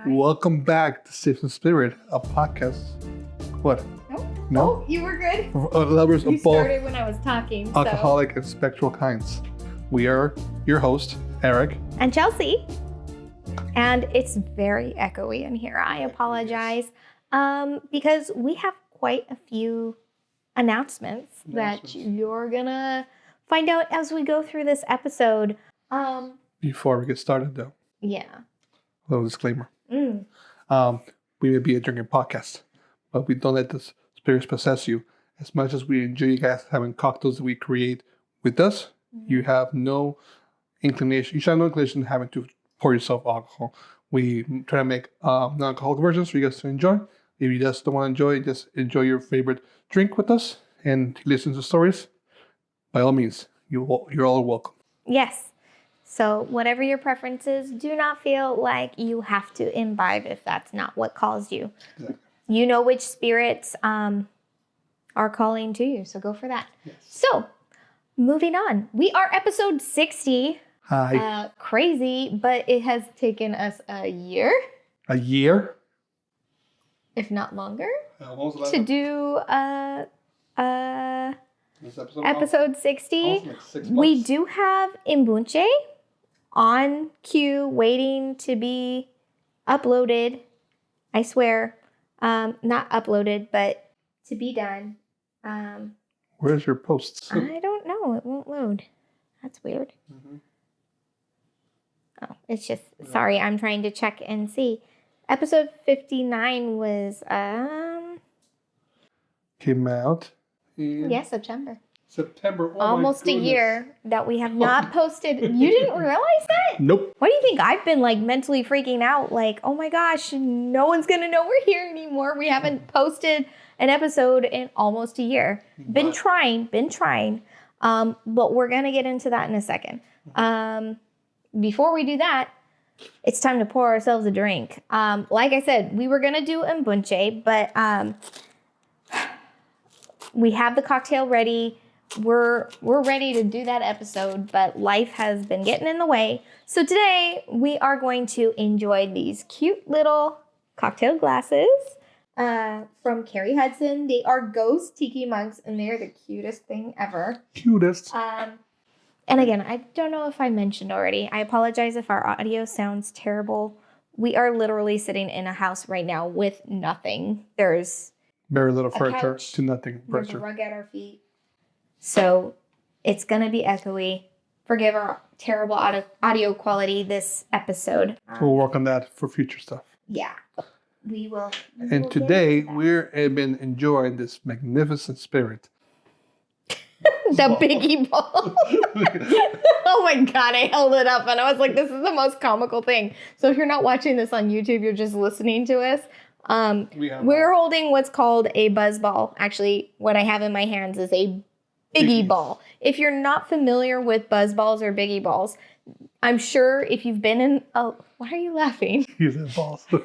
Welcome back to Safe and Spirit, a podcast. What? No? Oh, you were good. For lovers You of both started when I was talking. alcoholic and spectral kinds. We are your host, Eric. And Chelsea. And it's very echoey in here. I apologize. Because we have quite a few announcements that you're going to find out as we go through this episode. Before we get started, though, Yeah. a little disclaimer. We may be a drinking podcast, but we don't let the spirits possess you. As much as we enjoy you guys having cocktails that we create with us, you have no inclination. You should have no inclination having to pour yourself alcohol. We try to make non-alcoholic versions for you guys to enjoy. If you just don't want to enjoy, just enjoy your favorite drink with us and listen to stories. By all means, you're all welcome. Yes. So whatever your preference is, do not feel like you have to imbibe if that's not what calls you. Exactly. You know which spirits are calling to you, so go for that. Yes. So, moving on. We are episode 60. Hi. Crazy, but it has taken us a year, A year? if not longer, What was the last to do this episode? episode 60. Almost like 6 We months. do have Imbunche on queue waiting to be uploaded. I swear. Not uploaded, but to be done. Where's your posts? I don't know. It won't load. That's weird. Mhm. Oh, it's just, sorry, I'm trying to check and see. Episode 59 was, Came out in September. September. Oh my Almost a goodness. year that we have not posted. You didn't realize that? Nope. Why do you think I've been like mentally freaking out? Like, oh my gosh, no one's going to know we're here anymore. We haven't posted an episode in almost a year. Been trying. But we're going to get into that in a second. Before we do that, it's time to pour ourselves a drink. Like I said, we were going to do Mbunche, but we have the cocktail ready. We're ready to do that episode, but life has been getting in the way. So today we are going to enjoy these cute little cocktail glasses from Carrie Hudson. They are ghost tiki mugs, and they're the cutest thing ever. Cutest. And again, I don't know if I mentioned already. I apologize if our audio sounds terrible. We are literally sitting in a house right now with nothing. There's Very little a furniture couch. to nothing There's a furniture. rug at our feet. So it's going to be echoey. Forgive our terrible audio quality this episode. We'll work on that for future stuff. Yeah. We will. And today we've been enjoying this magnificent spirit. The Biggie Ball. Oh my God, I held it up and I was like, this is the most comical thing. So if you're not watching this on YouTube, you're just listening to us. We're holding what's called a buzz ball. Actually, what I have in my hands is a Biggie Ball. If you're not familiar with buzz balls or Biggie balls, I'm sure if you've been in why are you laughing? He's in balls. God.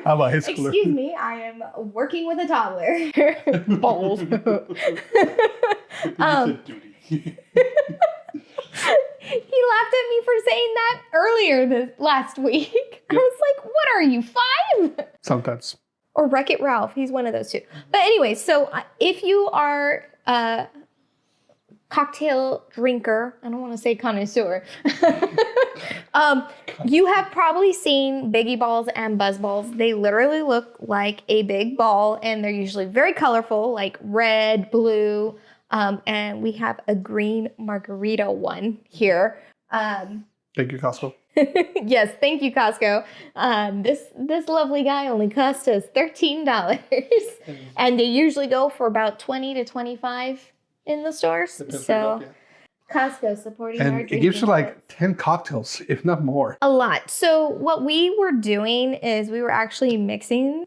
I'm a high schooler. Excuse me, I am working with a toddler. Balls. He laughed at me for saying that earlier last week. I was like, what are you, 5? Sometimes. Or Wreck-It Ralph. He's one of those two. But anyway, so if you are a cocktail drinker, I don't want to say connoisseur, you have probably seen Biggie balls and buzz balls. They literally look like a big ball, and they're usually very colorful, like red, blue, and we have a green margarita one here. Thank you, Costco. Yes, thank you, Costco. This lovely guy only cost us $13, and they usually go for about $20 to $25 in the stores. So Costco supporting our And drinking it gives you habits. like 10 cocktails, if not more. A lot. So what we were doing is we were actually mixing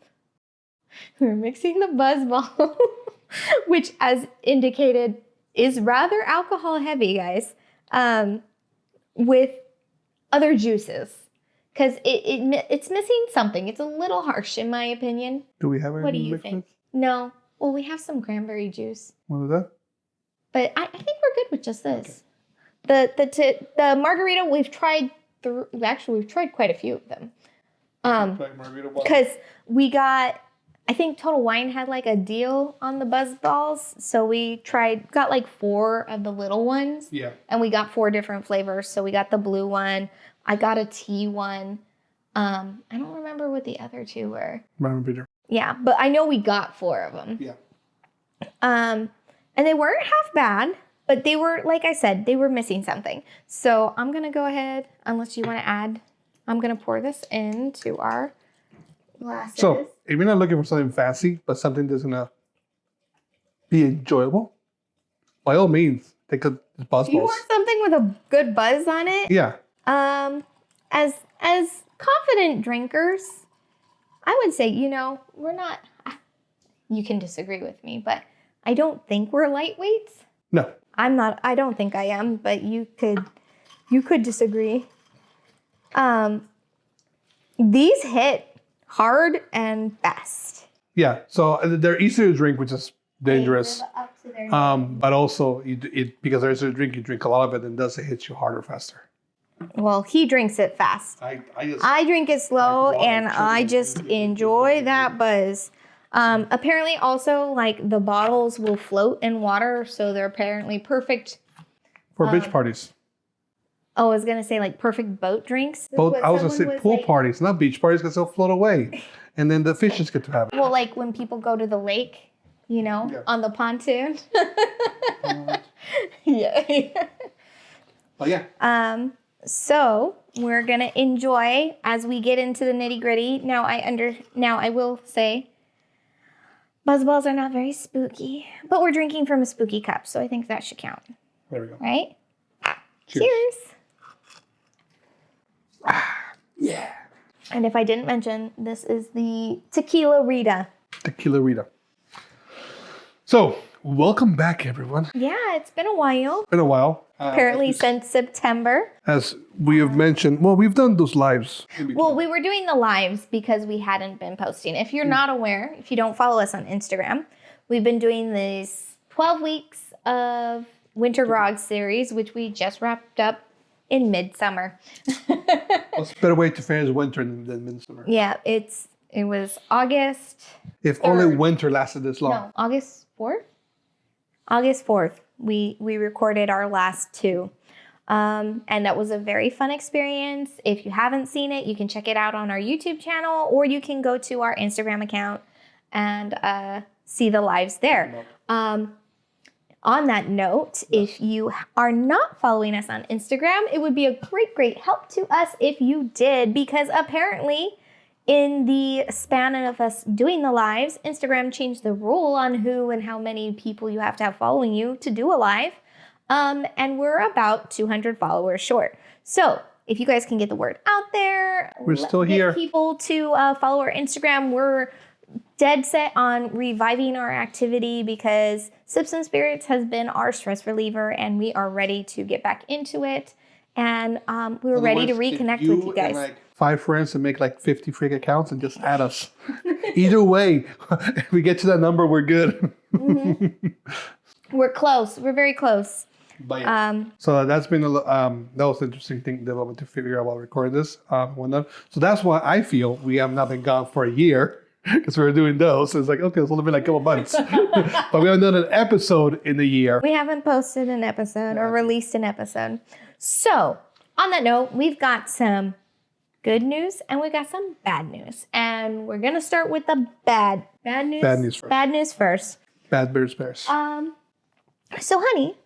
the buzz ball, which as indicated is rather alcohol heavy, guys, with other juices. Because it's missing something. It's a little harsh in my opinion. Do we have any What do you mixed think? mix? No. Well, we have some cranberry juice. What is that? But I think we're good with just this. The margarita, we've tried through. Actually, we've tried quite a few of them. Like margarita one. Because we got, I think Total Wine had like a deal on the Buzz Balls. So we got like 4 of the little ones. Yeah. And we got 4 different flavors. So we got the blue one. I got a tea one. I don't remember what the other 2 were. Margarita. Yeah, but I know we got 4 of them. Yeah. And they weren't half bad, but they were, like I said, they were missing something. So I'm going to go ahead, unless you want to add, I'm going to pour this into our glasses. So if you're not looking for something fancy, but something that's gonna be enjoyable, by all means, take a Buzz you Balls. want something with a good buzz on it? Yeah. As confident drinkers, I would say, we're not, you can disagree with me, but I don't think we're lightweights. No. I don't think I am, but you could disagree. These hit hard and fast. Yeah. So they're easier to drink, which is dangerous. They live up to their But also, because they're easier to drink, you drink a lot of it, and does it hit you harder, faster? Well, he drinks it fast. I drink it slow, and I just enjoy that buzz. Apparently, also, like, the bottles will float in water, so they're apparently perfect. For beach parties. Oh, I was gonna say like perfect boat drinks. Both. I was gonna say pool parties, not beach parties, because they'll float away, and then the fishes get to have it. Well, like when people go to the lake, on the pontoon. Yeah. But yeah. So we're gonna enjoy as we get into the nitty gritty. Now I will say, Buzz Balls are not very spooky, but we're drinking from a spooky cup, so I think that should count. There we go. Right? Cheers. Yeah. And if I didn't mention, this is the Tequila Rita. Tequila Rita. So, welcome back, everyone. Yeah, it's been a while. Been a while. Apparently since September. As we have mentioned, well, we've done those lives. Well, we were doing the lives because we hadn't been posting. If you're not aware, if you don't follow us on Instagram, we've been doing these 12 weeks of Winter Grog series, which we just wrapped up in midsummer. What's a better way to finish winter than midsummer? Yeah, it was August. If only winter lasted this long. No, August 4th? August 4th, we recorded our last 2. And that was a very fun experience. If you haven't seen it, you can check it out on our YouTube channel, or you can go to our Instagram account and see the lives there. On that note, if you are not following us on Instagram, it would be a great help to us if you did, because apparently in the span of us doing the lives, Instagram changed the rule on who and how many people you have to have following you to do a live. And we're about 200 followers short. So if you guys can get the word out there, we're still here. Get people to follow our Instagram. We're dead set on reviving our activity because Sips and Spirits has been our stress reliever, and we are ready to get back into it. And we were ready to reconnect with you guys. And 5 friends and make 50 freak accounts and just add us. Either way, if we get to that number, we're good. Mm-hmm. We're close. We're very close. But yeah. So that's been that was an interesting thing development to figure out while recording this. So that's why I feel we have not been gone for a year. Because we were doing those. So it's okay, it's only been a couple months. But we haven't done an episode in a year. We haven't posted an episode or released an episode. So, on that note, we've got some good news and we've got some bad news. And we're going to start with the bad news. Bad news first. Bad news first. Bad bears bears. So, honey,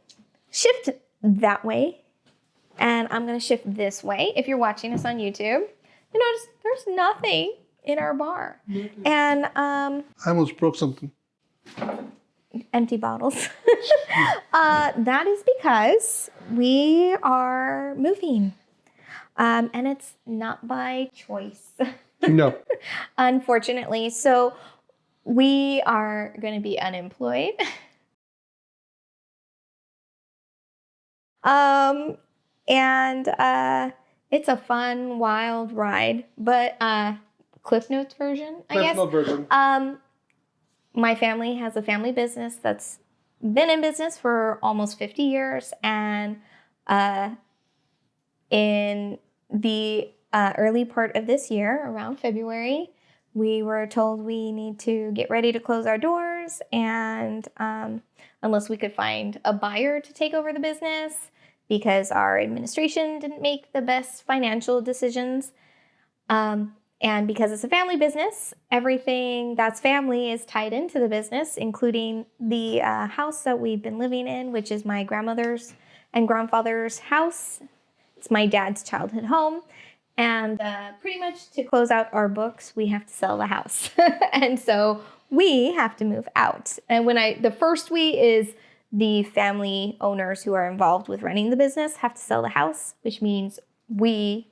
shift that way. And I'm going to shift this way. If you're watching us on YouTube, you notice there's nothing in our bar. And I almost broke something. Empty bottles. That is because we are moving. And it's not by choice. No. Unfortunately. So we are going to be unemployed. And it's a fun, wild ride. But Cliff Notes version, I guess. Cliff Notes version. My family has a family business that's been in business for almost 50 years. And in the early part of this year, around February, we were told we need to get ready to close our doors, and unless we could find a buyer to take over the business, because our administration didn't make the best financial decisions. And because it's a family business, everything that's family is tied into the business, including the house that we've been living in, which is my grandmother's and grandfather's house. It's my dad's childhood home. And pretty much to close out our books, we have to sell the house. And so we have to move out. And the first we is the family owners who are involved with running the business have to sell the house, which means we,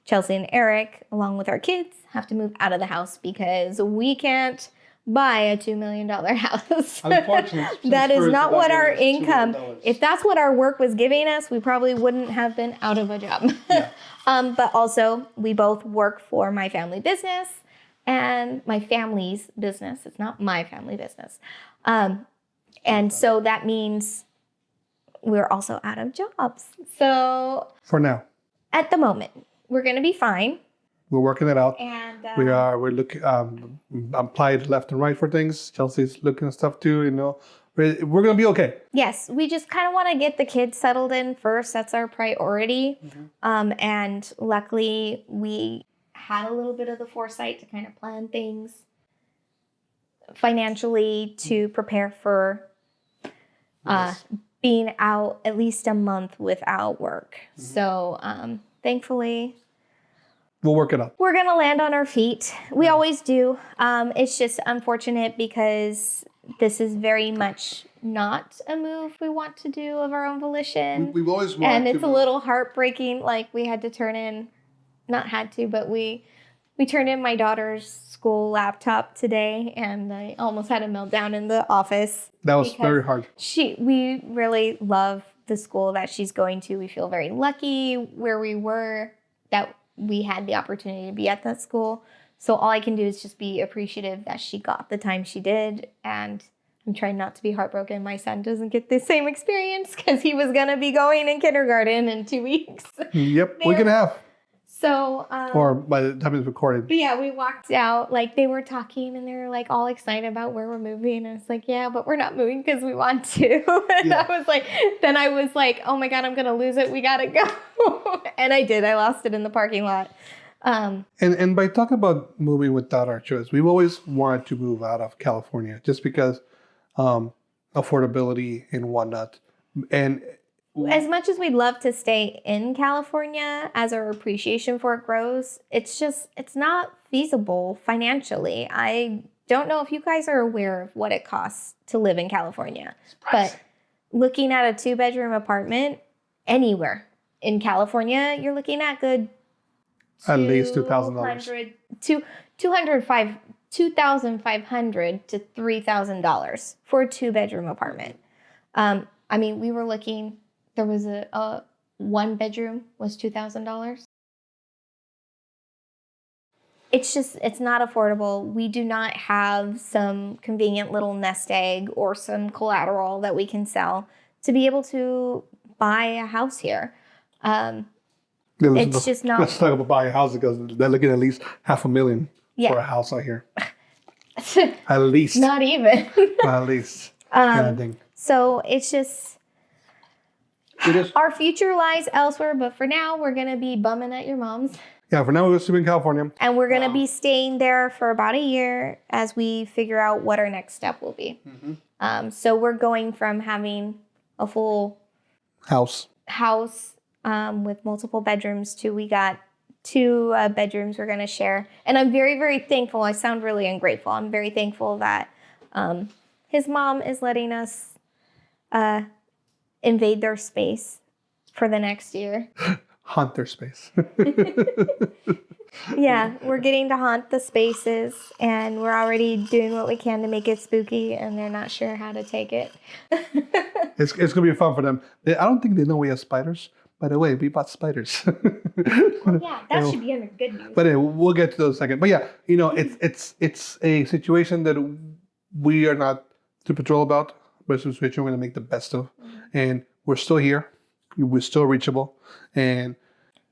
Chelsea and Eric, along with our kids, have to move out of the house because we can't buy a $2 million house. Unfortunately, that is not what our $2 income, million. if that's what our work was giving us, we probably wouldn't have been out of a job. Yeah. But also, we both work for my family business and my family's business. It's not my family business. And so that means we're also out of jobs. So For now, at the moment, we're going to be fine. we're working it out. And We're looking, applied left and right for things. Chelsea's looking at stuff too, you know. We're going to be okay. yes, we just kind of want to get the kids settled in first. That's our priority. And luckily, we had a little bit of the foresight to kind of plan things financially to prepare for being out at least a month without work. So thankfully, We'll work it out. we're going to land on our feet. We always do. It's just unfortunate because this is very much not a move we want to do of our own volition. We've always wanted And to it's a move. little heartbreaking. Like we had to turn in, not had to, but we turned in my daughter's school laptop today, and I almost had a meltdown in the office. That was because very hard. We really love the school that she's going to. We feel very lucky where we were that we had the opportunity to be at that school. So all I can do is just be appreciative that she got the time she did, and I'm trying not to be heartbroken my son doesn't get the same experience because he was going to be going in kindergarten in 2 weeks. Yep, we can have. So, Or by the time it's recorded. but yeah, we walked out, like they were talking and they were like all excited about where we're moving. And it's like, yeah, but we're not moving because we want to. And Yeah. I was like, oh my God, I'm going to lose it. We got to go. And I did. I lost it in the parking lot. And by talking about moving without our choice, we've always wanted to move out of California just because affordability and whatnot. And As much as we'd love to stay in California as our appreciation for it grows, it's not feasible financially. I don't know if you guys are aware of what it costs to live in California, but looking at a 2-bedroom apartment anywhere in California, you're looking at good at least $2,000. $2,500 to $3,000 for a 2-bedroom apartment. I mean, we were looking. There was a 1-bedroom was $2,000. It's not affordable. We do not have some convenient little nest egg or some collateral that we can sell to be able to buy a house here. It's just not. Let's talk about buying a house because they're looking at least $500,000 Yeah. for a house out here. At least. Not even. At least. Kind of thing. So it's just. It is. Our future lies elsewhere, but for now, we're going to be bumming at your mom's. Yeah, for now we're still in California. And we're going to be staying there for about a year as we figure out what our next step will be. So we're going from having a full House. house with multiple bedrooms to we got 2 bedrooms we're going to share. And I'm very, very thankful. I sound really ungrateful. I'm very thankful that his mom is letting us invade their space for the next year. Haunt their space. Yeah, we're getting to haunt the spaces, and we're already doing what we can to make it spooky, and they're not sure how to take it. It's going to be fun for them. I don't think they know we have spiders. By the way, we bought spiders. Yeah, that should be under good news. But anyway, we'll get to those in a second. But yeah, you know, it's a situation that we are not super thrilled about, but it's a situation we're going to make the best of. And we're still here. We're still reachable. And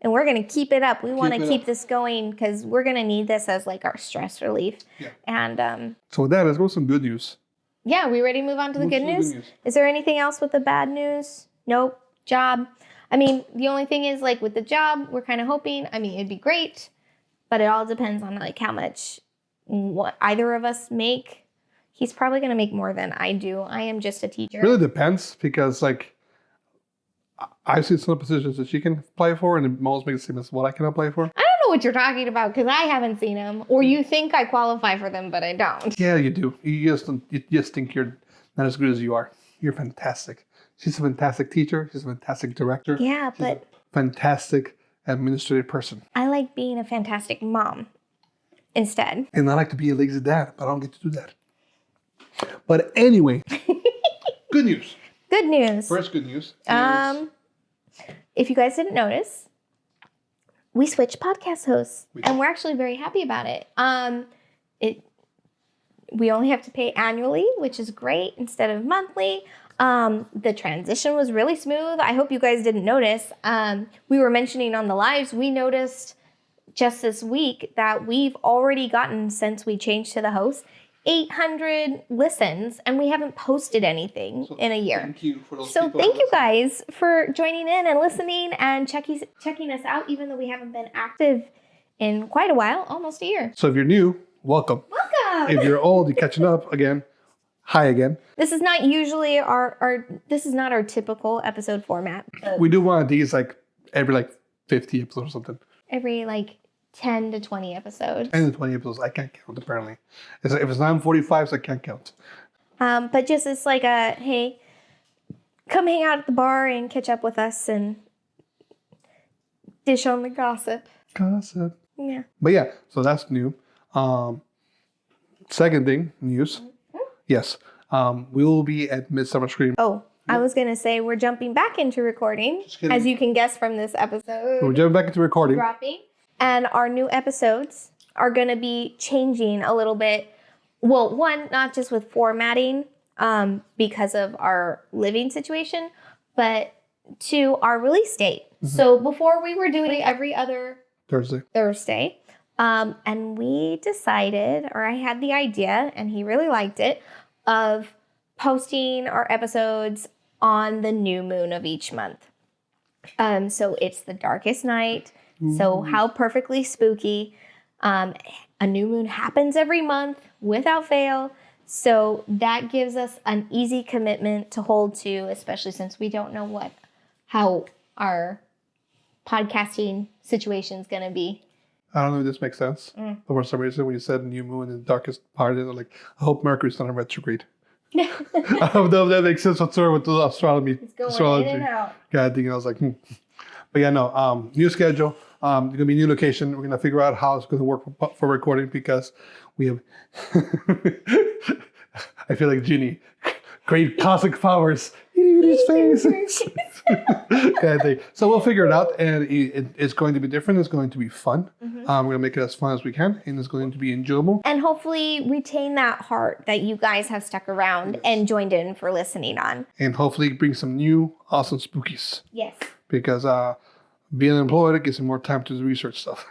And we're going to keep it up. We want to keep up. this going because we're going to need this as like our stress relief. Yeah. And So with that, let's go with some good news. yeah, we ready to move on to the good news? news? Is there anything else with the bad news? Nope. Job. I mean, the only thing is like with the job, we're kind of hoping, I mean, it'd be great, but it all depends on like how much what either of us make. He's probably going to make more than I do. I am just a teacher. It really depends because like I've seen some positions that she can apply for and it almost makes it seem as what I can apply for. I don't know what you're talking about because I haven't seen them, or you think I qualify for them, but I don't. Yeah, you do. You just think you're not as good as you are. You're fantastic. She's a fantastic teacher. She's a fantastic director. Yeah, She's but a fantastic administrative person. I like being a fantastic mom instead. And I like to be a lazy dad, but I don't get to do that. But anyway, good news. Good news. First good news is If you guys didn't notice, we switched podcast hosts, We did. and we're actually very happy about it. We only have to pay annually, which is great, instead of monthly. The transition was really smooth. I hope you guys didn't notice. We were mentioning on the lives, we noticed just this week that we've already gotten, since we changed to the host, 800 listens, and we haven't posted anything in a year. Thank you for those So people thank that you listen. guys for joining in and listening and checking us out, even though we haven't been active in quite a while, almost a year. So if you're new, welcome. Welcome. If you're old, you're catching up again. Hi again. This is not usually this is not our typical episode format. We do one of these like every like 50 episodes or something. Every like 10 to 20 episodes. And the 20 episodes, I can't count apparently. It's like, if it's 9:45, I can't count. But just it's like a, hey, come hang out at the bar and catch up with us and dish on the gossip. Gossip. Yeah. But yeah, so that's new. Second thing, news. Yes. We will be at Midsummer Scream. Oh, I was going to say we're jumping back into recording, Just kidding. as you can guess from this episode We're jumping back into recording. dropping. And our new episodes are going to be changing a little bit. Well, one, not just with formatting because of our living situation, but two, our release date. So before we were doing every other Thursday. Thursday. And we decided, or I had the idea, and he really liked it, of posting our episodes on the new moon of each month. So it's the darkest night. So how perfectly spooky. A new moon happens every month without fail. So that gives us an easy commitment to hold to, especially since we don't know how our podcasting situation is going to be. I don't know if this makes sense. But for some reason, when you said new moon in the darkest part, I'm like, I hope Mercury's not in retrograde. I don't know if that makes sense whatsoever with the astronomy. It's going astrology. in and out. God, I was like, But yeah, no, new schedule. Going to be a new location. We're going to figure out how it's going to work for recording because we have, I feel like Ginny, great cosmic powers. His face. Kind of thing. So we'll figure it out, and it's going to be different. It's going to be fun. We're going to make it as fun as we can, and it's going to be enjoyable. And hopefully retain that heart that you guys have stuck around and joined in for listening on. And hopefully bring some new awesome spookies. Yes. Because being employed, it gives me more time to research stuff.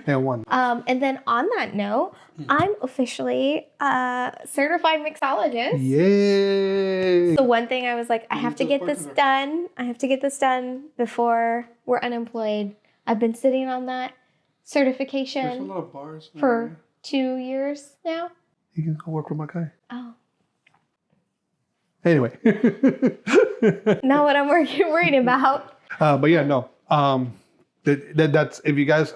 And one. And then on that note, I'm officially a certified mixologist. Yay! So one thing I was like, I have to get this done. I have to get this done before we're unemployed. I've been sitting on that certification lot of bars for 2 years now. You can go work with my guy. Oh, Anyway. not what I'm worried about. But yeah, no. That's if you guys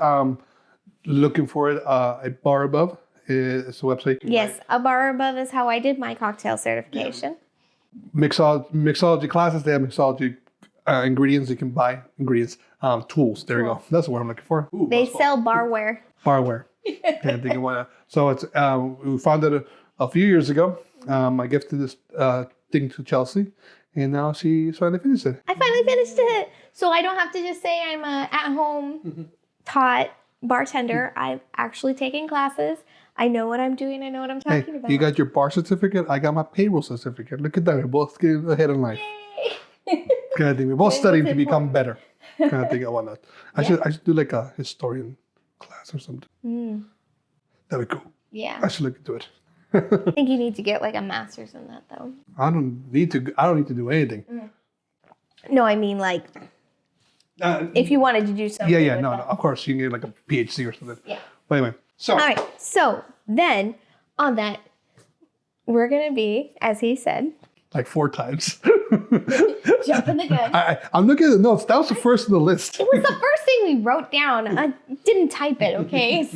looking for it, a bar above is the website. Yes, a bar above is how I did my cocktail certification. Mixology classes. They have mixology ingredients. You can buy ingredients, tools. There you go. That's the word I'm looking for. Ooh, They sell barware. barware. And think you wanna. So it's we found it a few years ago. I gifted this thing to Chelsea, and now she's finally finished it. I finally finished it. So I don't have to just say I'm a at-home taught bartender. I've actually taken classes. I know what I'm doing. I know what I'm Hey, talking about. you got your bar certificate. I got my payroll certificate. Look at that. We're both getting ahead in life. Yay. God, we're both studying to become better. kind of thing. I want that. I should do like a historian class or something. That'd be cool. Yeah. I should look into it. I think you need to get like a master's in that though. I don't need to do anything. No, I mean like if you wanted to do something. Yeah. No, of course you can get like a PhD or something. Yeah. But anyway, so. All right. So then on that, we're going to be, as he said, Like 4 times. jumping the gun. I'm looking at the notes. That was the first on the list. It was the first thing we wrote down. I didn't type it, okay?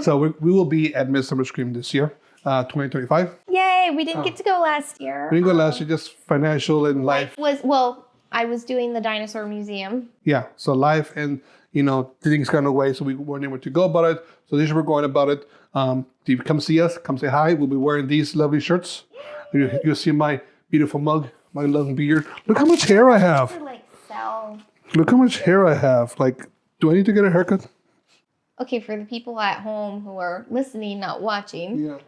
So we will be at Midsummer Scream this year, 2025. Yay, we didn't get to go last year. We didn't go last year, just financial and life. I was doing the dinosaur museum. Yeah, so life and, things got in the way, so we weren't able to go about it. So this year we're going about it. If you come see us, come say hi. We'll be wearing these lovely shirts. You'll see my beautiful mug, my long beard. Look how much hair I have. Look how much hair I have. Like, do I need to get a haircut? Okay, for the people at home who are listening, not watching. Yeah.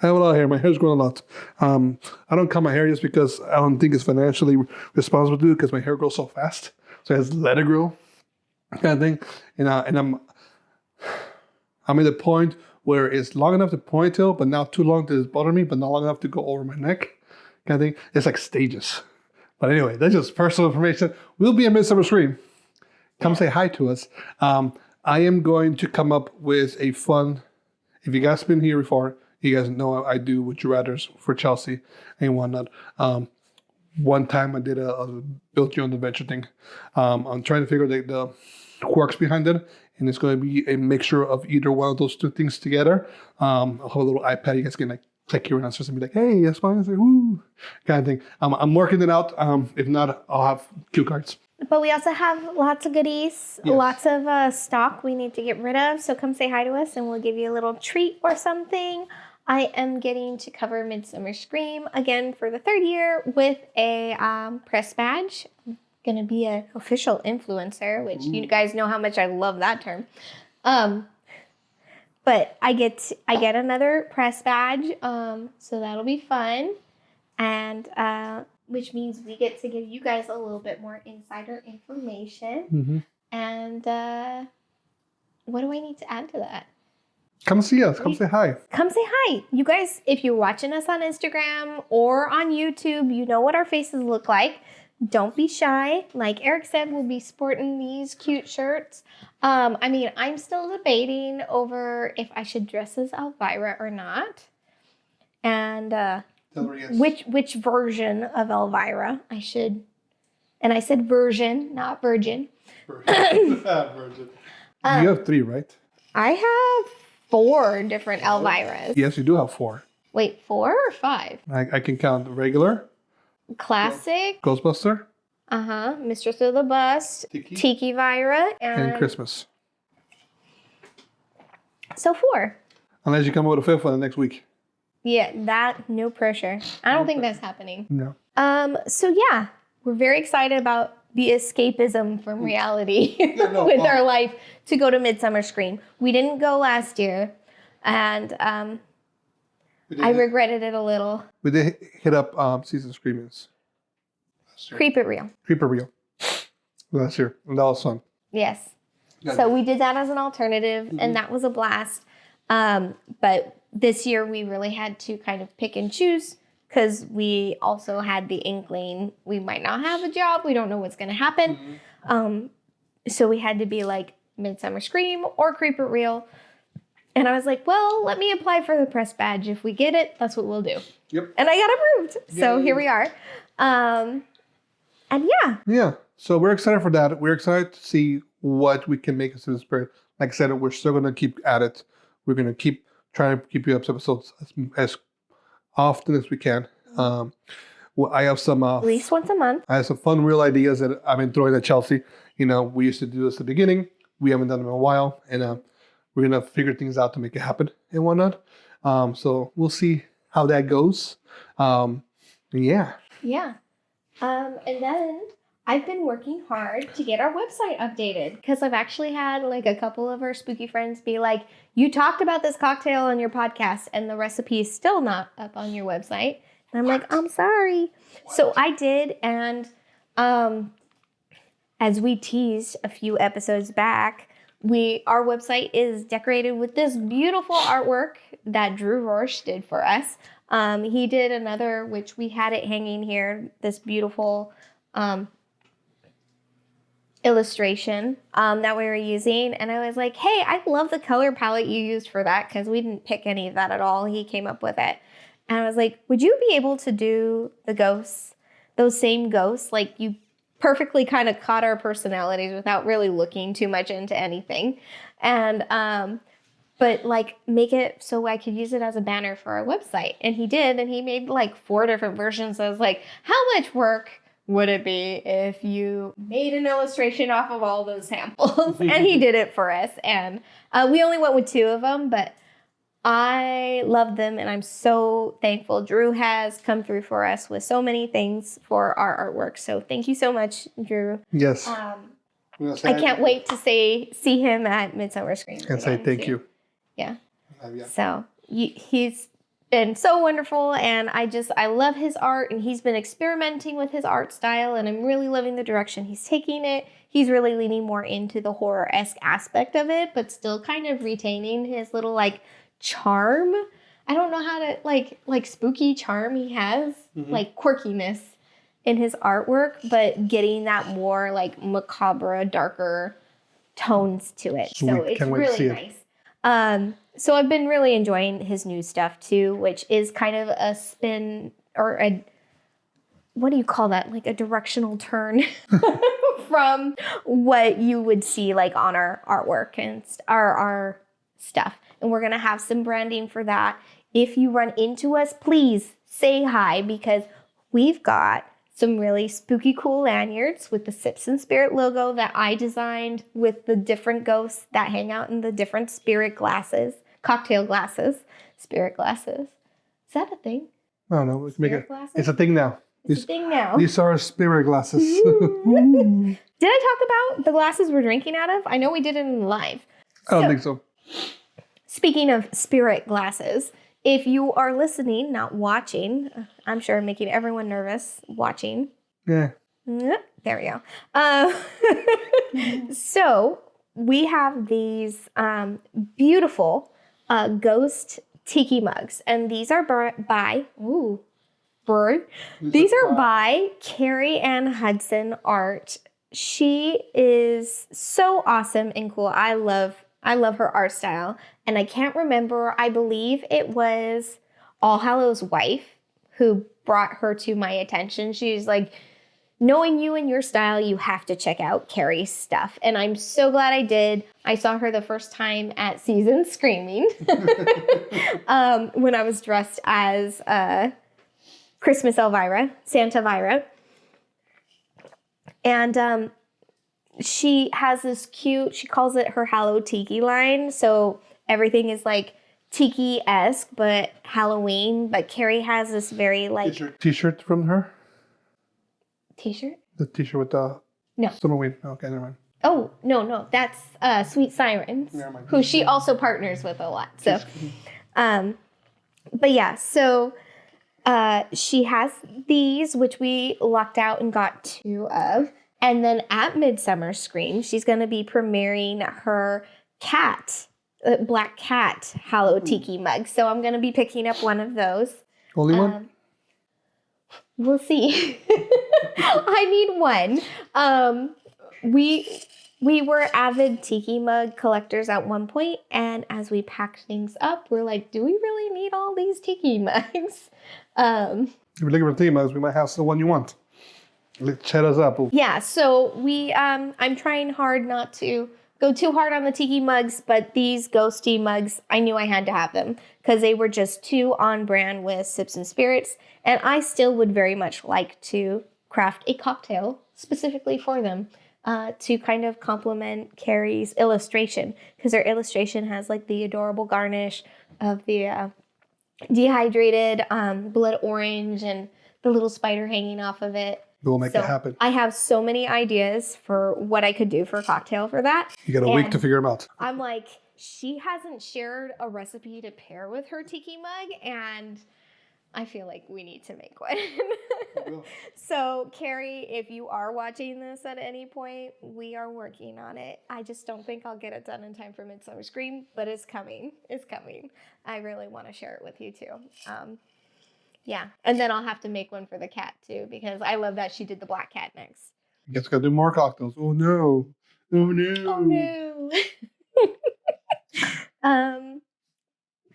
I have a lot of hair. My hair's grown a lot. I don't cut my hair just because I don't think it's financially responsible to do it because my hair grows so fast. So I just let it grow, kind of thing. And I'm at the point where it's long enough to ponytail, but not too long to bother me, but not long enough to go over my neck, kind of thing. It's like stages. But anyway, that's just personal information. We'll be at Midsummer Scream. Come say hi to us. I am going to come up with a fun, if you guys have been here before, you guys know I do Would You Rathers for Chelsea and whatnot. One time I did a build your own adventure thing. I'm trying to figure the quirks behind it, and it's going to be a mixture of either one of those two things together. I'll have a little iPad. You guys can like click your answers and be like, "Hey, that's fine." Say, "Woo," kind of thing. I'm working it out. If not, I'll have cue cards. But we also have lots of goodies, lots of stock we need to get rid of. So come say hi to us, and we'll give you a little treat or something. I am getting to cover Midsummer Scream again for the 3rd year with a press badge. I'm going to be an official influencer, which you guys know how much I love that term. But I get another press badge, so that'll be fun. And which means we get to give you guys a little bit more insider information. And what do I need to add to that? Come see us. Come say hi. Come say hi. You guys, if you're watching us on Instagram or on YouTube, you know what our faces look like. Don't be shy. Like Eric said, we'll be sporting these cute shirts. I'm still debating over if I should dress as Elvira or not. And which version of Elvira I should. And I said version, not virgin. Virgin. You have 3, right? I have 4 different Elviras. Yes, you do have 4. Wait, 4 or 5? I can count regular, Classic, Ghostbuster, Mistress of the Bust, Tiki Vira, and Christmas. So 4. Unless you come up with a 5th one the next week. Yeah, no pressure. I don't think that's happening. No. So yeah, we're very excited about the escapism from reality with our life to go to Midsummer Scream. We didn't go last year, and I regretted it a little. We did hit up Season Screamings. Creep It Real. Creep It Real. Last year. And that was fun. Yes. So we did that as an alternative, and that was a blast. But this year we really had to kind of pick and choose because we also had the inkling we might not have a job. We don't know what's going to happen. So we had to be like Midsummer Scream or Creep It Real. And I was like, well, let me apply for the press badge. If we get it, that's what we'll do. Yep. And I got approved. So here we are. And yeah. Yeah. So we're excited for that. We're excited to see what we can make us in the spirit. Like I said, we're still going to keep at it. We're going to keep trying to keep you up episodes as often as we can. I have some... at least once a month. I have some fun, real ideas that I've been throwing at Chelsea. We used to do this at the beginning. We haven't done them in a while. And we're going to figure things out to make it happen and whatnot. So we'll see how that goes. Yeah. Yeah. And then I've been working hard to get our website updated because I've actually had like a couple of our spooky friends be like, you talked about this cocktail on your podcast and the recipe is still not up on your website. And I'm like, I'm sorry. What? So I did. And as we teased a few episodes back, our website is decorated with this beautiful artwork that Drew Rorsch did for us. He did another, which we had it hanging here, this beautiful illustration that we were using. And I was like, hey, I love the color palette you used for that, because we didn't pick any of that at all. He came up with it. And I was like, would you be able to do the ghosts, those same ghosts? Like, you perfectly kind of caught our personalities without really looking too much into anything. And, but like make it so I could use it as a banner for our website. And he did, and he made like 4 different versions. I was like, how much work would it be if you made an illustration off of all those samples? And he did it for us. And we only went with 2 of them, but I love them, and I'm so thankful. Drew has come through for us with so many things for our artwork. So thank you so much, Drew. Yes. I can't wait to see him at Midsummer Scream. And say thank you. Yeah. So he's been so wonderful, and I love his art, and he's been experimenting with his art style, and I'm really loving the direction he's taking it. He's really leaning more into the horror-esque aspect of it, but still kind of retaining his little like charm. I don't know how to like spooky charm he has, like quirkiness in his artwork, but getting that more like macabre, darker tones to it. Sweet. So it's Can't wait to see really nice. So I've been really enjoying his new stuff too, which is kind of a spin or what do you call that? Like a directional turn from what you would see like on our artwork and our stuff. And we're going to have some branding for that. If you run into us, please say hi, because we've got some really spooky cool lanyards with the Sips and Spirit logo that I designed with the different ghosts that hang out in the different spirit glasses, cocktail glasses, spirit glasses. Is that a thing? I don't know. We can make it. Glasses? It's a thing now. It's a thing now. These are spirit glasses. Did I talk about the glasses we're drinking out of? I know we did it in live. I don't think so. Speaking of spirit glasses, if you are listening, not watching, I'm sure I'm making everyone nervous watching. Yeah. There we go. So we have these beautiful ghost tiki mugs, and these are by Carrie Ann Hudson Art. She is so awesome and cool. I love her art style. And I can't remember, I believe it was All Hallows' wife who brought her to my attention. She's like, knowing you and your style, you have to check out Carrie's stuff. And I'm so glad I did. I saw her the first time at Season Screaming when I was dressed as Christmas Elvira, Santa Elvira. And she has this cute, she calls it her Hallow Tiki line. So everything is like tiki-esque, but Halloween. But Carrie has this very like... T-shirt from her? T-shirt? The T-shirt with the... No. Summerween. Okay, never mind. Oh, no. That's Sweet Sirens, who she also partners with a lot. So, but yeah, so she has these, which we lucked out and got 2 of. And then at Midsummer Scream, she's going to be premiering her Black Cat Hallow Tiki mug. So I'm going to be picking up one of those. Only one? We'll see. I need one. We were avid tiki mug collectors at one point, and as we packed things up, we're like, do we really need all these tiki mugs? If you're looking for tiki mugs, we might have the one you want. Chat us up. Yeah, so I'm trying hard not to go too hard on the tiki mugs, but these ghosty mugs, I knew I had to have them because they were just too on brand with Sips and Spirits, and I still would very much like to craft a cocktail specifically for them to kind of complement Carrie's illustration, because her illustration has like the adorable garnish of the dehydrated blood orange and the little spider hanging off of it. We'll make it happen. I have so many ideas for what I could do for a cocktail for that. You got a week to figure them out. I'm like, she hasn't shared a recipe to pair with her tiki mug, and I feel like we need to make one. So, Carrie, if you are watching this at any point, we are working on it. I just don't think I'll get it done in time for Midsummer Scream, but it's coming. It's coming. I really want to share it with you too. Yeah, and then I'll have to make one for the cat too because I love that she did the black cat next. Guess we gotta do more cocktails. Oh no! Oh no! Oh no!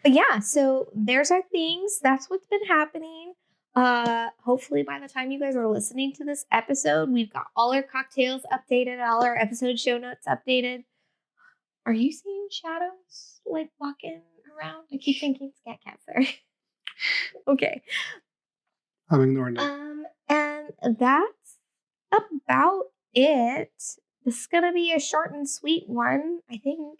But yeah, so there's our things. That's what's been happening. Hopefully by the time you guys are listening to this episode, we've got all our cocktails updated, all our episode show notes updated. Are you seeing shadows like walking around? I keep thinking scat cats there. Okay. I'm ignoring that. And that's about it. This is gonna be a short and sweet one, I think.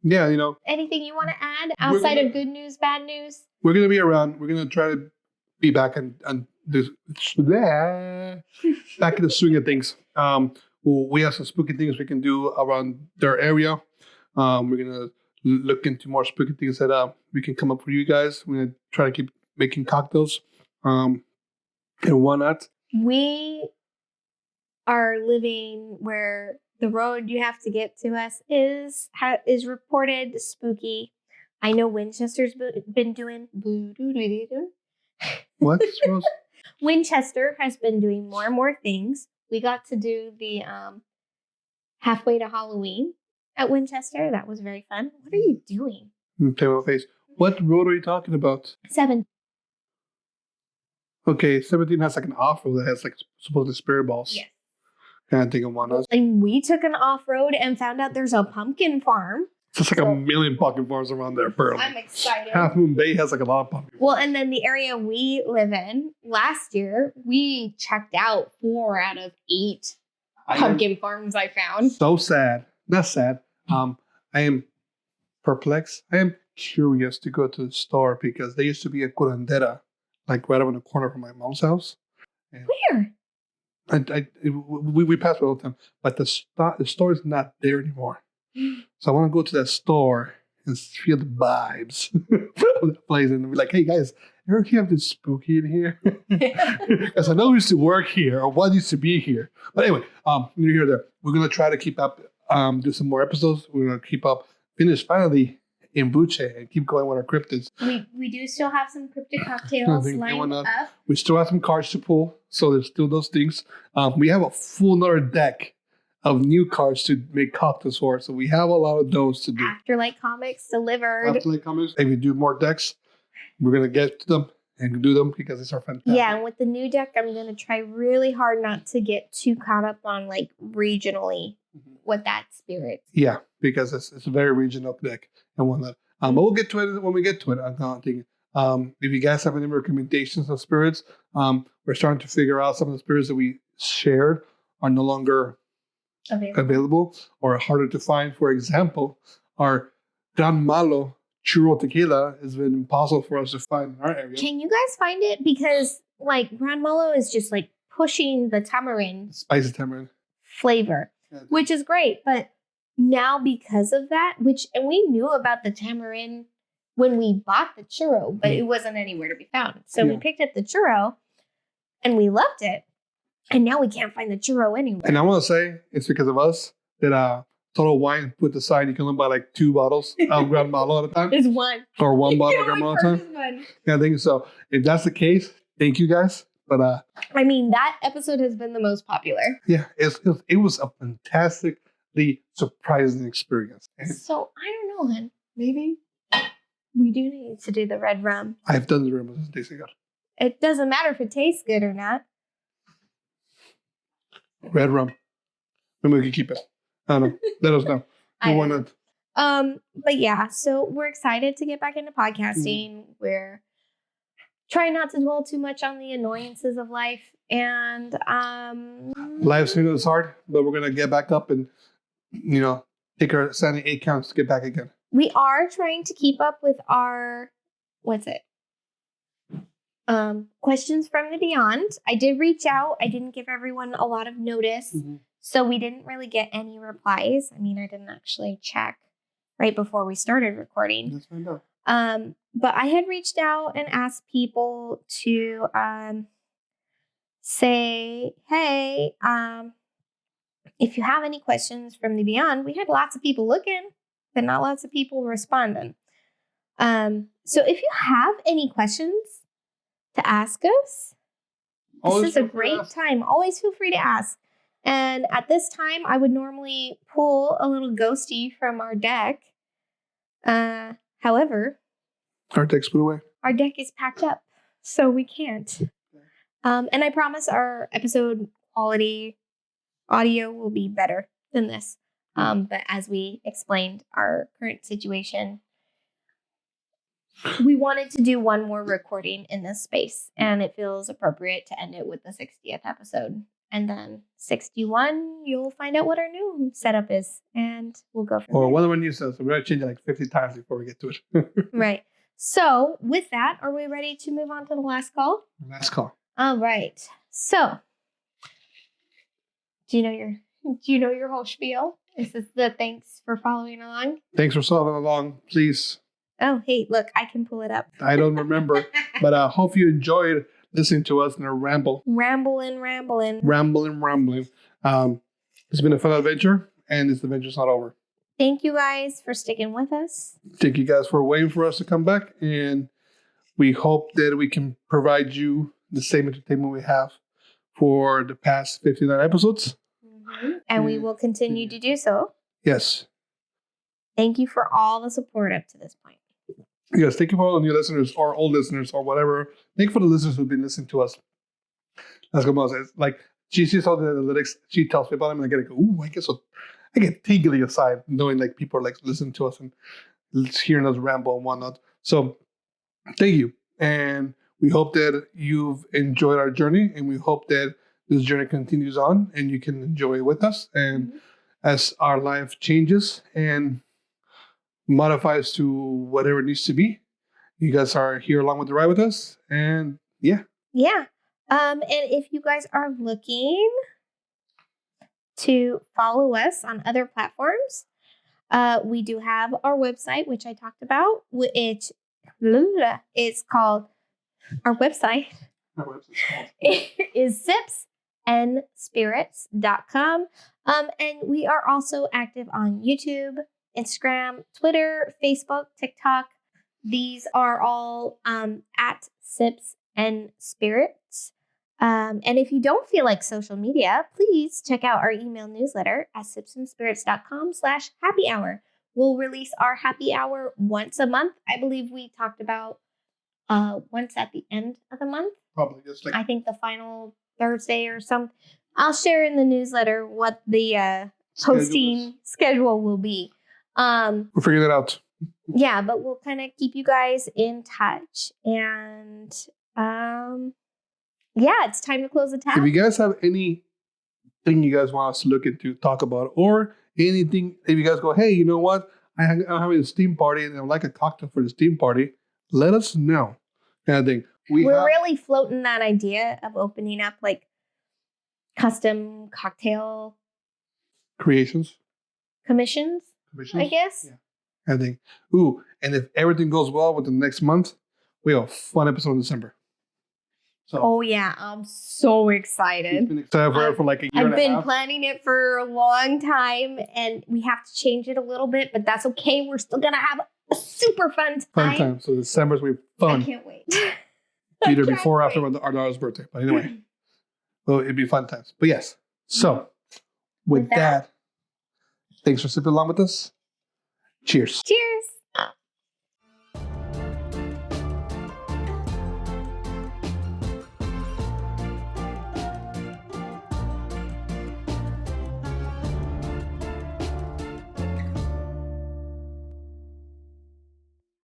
Yeah, you know. Anything you want to add outside of good news, bad news? We're gonna be around. We're gonna try to be back and this back in the swing of things. We have some spooky things we can do around their area. We're gonna look into more spooky things that we can come up for you guys. We're gonna try to keep making cocktails, and whatnot. We are living where the road you have to get to us is reported spooky. I know Winchester's been doing. What? Winchester has been doing more and more things. We got to do the halfway to Halloween at Winchester. That was very fun. What are you doing? Play my face. What road are you talking about? 7. Okay, 17 has like an off-road that has like supposedly spirit balls. Yes. Kind of think of one. And we took an off-road and found out there's a pumpkin farm. It's like a million pumpkin farms around there, apparently. I'm excited. Half Moon Bay has like a lot of pumpkin farms. Well, and then the area we live in, last year, we checked out 4 out of 8 pumpkin farms I found. So sad. Not sad. I am perplexed. I am curious to go to the store because there used to be a curandera, like right around the corner from my mom's house. And where? We pass it all the time, but the store is not there anymore. So I want to go to that store and feel the vibes of that place and be like, "Hey guys, ever hear anything spooky in here?" Because I know we used to work here or what used to be here. But anyway, you're here there. We're gonna try to keep up, do some more episodes. We're gonna keep up, finish finally in Buche and keep going with our cryptids. We do still have some cryptid cocktails lined up. We still have some cards to pull, so there's still those things. We have a full another deck of new cards to make cocktails for, so we have a lot of those to do. Afterlight Comics delivered. Afterlight Comics. If we do more decks, we're gonna get to them and do them because it's our fantastic. Yeah, and with the new deck, I'm gonna try really hard not to get too caught up on like regionally with that spirit. Yeah, because it's a very regional deck and whatnot. But we'll get to it when we get to it. I'm thinking. If you guys have any recommendations of spirits, we're starting to figure out some of the spirits that we shared are no longer available or harder to find. For example, our Gran Malo Churro Tequila has been impossible for us to find in our area. Can you guys find it? Because like Gran Malo is just like pushing the tamarind, spicy tamarind flavor, which is great. But now because of that, and we knew about the tamarind when we bought the churro, but it wasn't anywhere to be found. So we picked up the churro and we loved it. And now we can't find the churro anywhere. And I want to say it's because of us that Total Wine put the sign you can only buy like 2 bottles of Gran Malo at a time. It's one. Or 1 bottle of Gran Malo at a time. Yeah, I think so. If that's the case, thank you guys. But I mean, that episode has been the most popular. Yeah, it was a fantastically surprising experience. So I don't know, then. Maybe we do need to do the red rum. I've done the rum. It tastes good. It doesn't matter if it tastes good or not. Red rum. Maybe we can keep it. I don't know. Let us know. Why not? But yeah, so we're excited to get back into podcasting. We're trying not to dwell too much on the annoyances of life. And life's is hard, but we're gonna get back up and take our sanity 8 counts to get back again. We are trying to keep up with our questions from the Beyond. I did reach out. I didn't give everyone a lot of notice. So we didn't really get any replies. I mean, I didn't actually check right before we started recording. Let's find out. But I had reached out and asked people to say, hey, if you have any questions from the beyond, we had lots of people looking, but not lots of people responding. So if you have any questions to ask us, this is a great time. Always feel free to ask. And at this time, I would normally pull a little ghosty from our deck. However, our deck's put away. Our deck is packed up, so we can't. And I promise our episode quality audio will be better than this. But as we explained our current situation, we wanted to do one more recording in this space, and it feels appropriate to end it with the 60th episode. And then 61, you'll find out what our new setup is, and we'll go from there. Or one of our new setups. We're going to change it like 50 times before we get to it. Right. So with that, are we ready to move on to the last call? Last call. All right. So, do you know your whole spiel? Is this the thanks for following along? Thanks for following along. Please. Oh, hey, look, I can pull it up. I don't remember, but I hope you enjoyed listening to us in a ramble. Rambling. It's been a fun adventure, and this adventure's not over. Thank you guys for sticking with us. Thank you guys for waiting for us to come back, and we hope that we can provide you the same entertainment we have for the past 59 episodes. Mm-hmm. And we will continue to do so. Yes. Thank you for all the support up to this point. Yes, thank you for all the new listeners or old listeners or whatever. Thank you for the listeners who've been listening to us. That's what Mom says. Like, she sees all the analytics. She tells me about them, and I get to go, ooh, I get tingly aside knowing like people are like listening to us and hearing us ramble and whatnot. So thank you. And we hope that you've enjoyed our journey, and we hope that this journey continues on and you can enjoy it with us. And as our life changes and modifies to whatever it needs to be, you guys are here along with the ride with us. And yeah. And if you guys are looking to follow us on other platforms, we do have our website, which I talked about, which is called, our website is sipsandspirits.com. And we are also active on YouTube, Instagram, Twitter, Facebook, TikTok. These are all at Sips and Spirits. And if you don't feel like social media, please check out our email newsletter at sipsandspirits.com/happy hour. We'll release our happy hour once a month. I believe we talked about once at the end of the month. Probably just like, I think the final Thursday or something. I'll share in the newsletter what the posting schedule will be. we're figuring it out. Yeah, but we'll kind of keep you guys in touch. And yeah, it's time to close the tab. If you guys have anything you guys want us to look into, talk about, or anything, if you guys go, hey, you know what? I'm having a steam party and I'd like a cocktail for the steam party, let us know. Kind of thing. We're really floating that idea of opening up like custom cocktail creations, commissions, I guess. Yeah. I think. Ooh, and if everything goes well with the next month, we have a fun episode in December. So, oh yeah, I'm so excited. I've been excited for like a year and a half. I've been planning it for a long time, and we have to change it a little bit, but that's okay. We're still gonna have a super fun time. So December's gonna be fun. I can't wait. Either before or after our daughter's birthday. But anyway, well, it'd be fun times. But yes. So with that, thanks for sipping along with us. Cheers. Cheers.